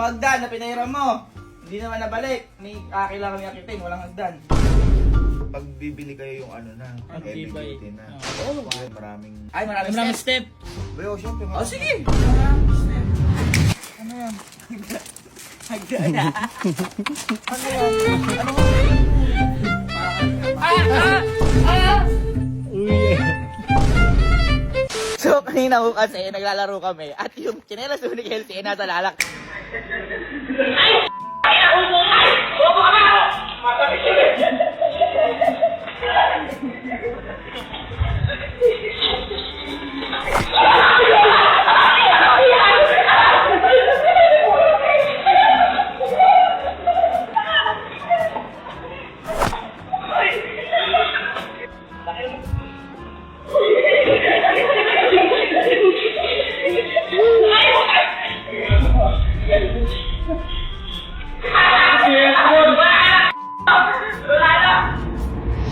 hagdan na pinahiram mo, hindi naman nabalik. May kailangan kami akitin, walang hagdan. Pag bibili kayo yung ano na, heavy duty na. Oo. Maraming... Maraming step. Bayo, syempre. Oh, sige. Maraming step. Ano yan? Hagdan na. Ano yan? Ano mo? So, kanina ko kasi naglalaro kami at yung chinelas ni Kelsey ay nasa lalak.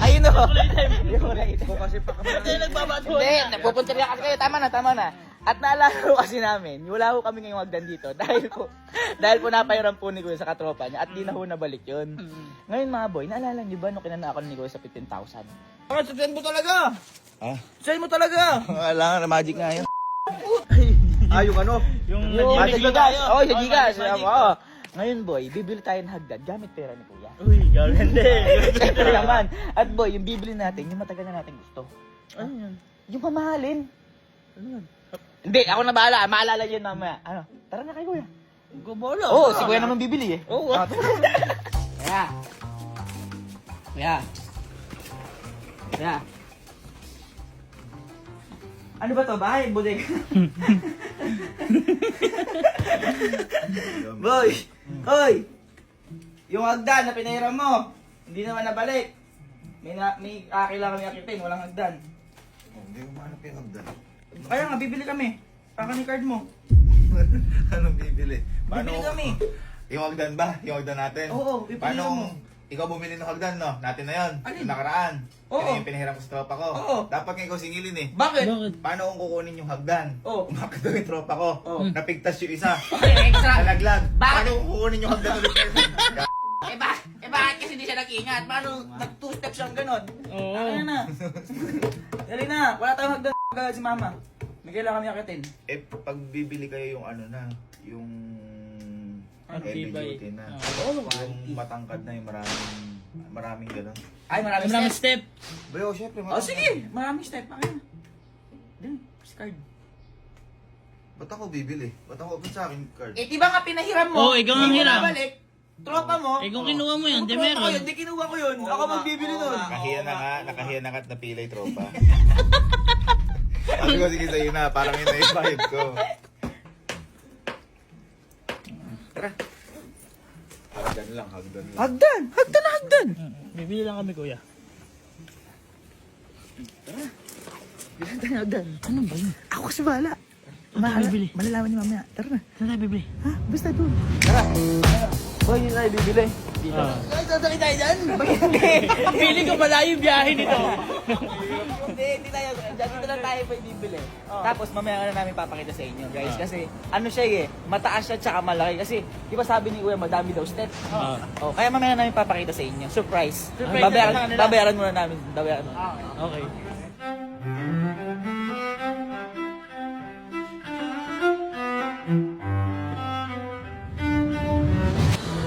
Ayun o. Yung kasi pa kami. Hindi, nagbabato. Hindi, nagpupunta rin kasi kayo. Tama na. At naalala ko kasi namin, wala ko kami ngayong hagdan dito. Dahil po napairam po ni Kuya sa katropa niya at di na ho nabalik yun. Ngayon mga boy, naalala niyo ba nung kinanakon ni Kuya sa 15,000? Send mo talaga! Ha? Send mo talaga! Wala na, magic nga yun. Yung ano? Yung sa Gigas. Oo, sa Gigas. Magic. Oo. Ngayon boy, bibili tayo ng hagdan gamit pera ni Kuya. Uy, gaganda. Siyempre naman. At boy, yung bibili natin, yung matagal na natin gusto. Ano yun? Yung mamahalin. Ano yun? Hindi, ako na bahala. Maalala yun mamaya. Ano? Tara na kay Kuya. Gumala. Oo, si Kuya naman bibili eh. Oo. Kuya. Kuya. Kuya. Ano ba to? Bahay? Bodega? Boy! Hoy! Yung hagdan na pinahiram mo, hindi naman nabalik. May kailangan kami akitin, walang hagdan. Hindi ko mahanap yung hagdan. Kaya nga, bibili kami. Paka ni card mo. Anong bibili? Bibili kami. Yung hagdan ba? Yung hagdan natin? Oo, bibili Paano mo. ikaw bumili ng hagdan, no? Natin na yun. Alin? Yung nakaraan. Oo. Yun yung pinahiram ko sa tropa ko. Oo. Dapat nga ikaw singilin eh. Bakit? Bakit? Paano kung kukunin yung hagdan? Oo. Umakit daw yung tropa ko. Oo. Napigtas yung isa. Extra. Nalaglag. Bakit? Paano kung kukunin yung hagdan ulit? Bakit kasi hindi siya nag-ingat? Paano nag-two-step siyang ganon? Oo. Ano na? Dali na, wala tayong hagdan si mama. May kailangan kami akitin. Eh, pag bibili kayo yung ano na, yung heavy Tibay. duty na. Oo. Yung matangkad na yung maraming gano'n. Ay, maraming Maraming step. step. Bayo, syempre. Oh, sige. Maraming step. Akin na. Dali, press card. Ba't ako bibili? Ba't ako open sa akin card? Eh, di ba nga pinahiram mo? Oo, ikaw ang Hindi mo hiram. nabalik. Tropa mo. Eh kung kinuha mo yun, di Tropa ko meron. yun, di kinuha ko yun. Ako magbibili nun. Nakahiya na ka't napilay tropa. Sabi ko, sige sa'yo na, parang yun na yung vibe ko. Tara. Hagdan lang, hagdan lang. Hagdan! Hagdan na hagdan! Bibili lang kami, kuya. Bilang tayo hagdan. Ano ba yun? Ako kasi bahala. bibili? Malalaman niyo mamaya. Tara na. Saan tayo bibili? Ha? Basta doon. Tara. Boy, yun tayo bibili. Dito. Ah. Ay, sasakay tayo dyan. Pili ko malayo yung biyahe nito. Hindi tayo. Dito lang tayo pa bibili. Tapos mamaya na namin papakita sa inyo, guys. Kasi ano siya eh, mataas siya tsaka malaki. Kasi di ba sabi ni Kuya, madami daw step. Oh, kaya mamaya namin papakita sa inyo. Surprise. Surprise Babayaran, na sa kanila. babayaran muna namin. Babayaran muna. Okay.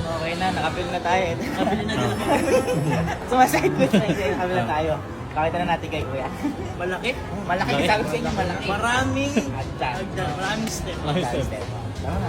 Okay na, nakapil na tayo. Kabili na din. Sumasakit ko sa inyo. Nakapil na tayo. Pakita na natin kay Kuya. Malaki? Malaki. Sabi ko sa inyo, malaki. Maraming Hagdan. hagdan. Maraming step. Hagdan step. Tama na.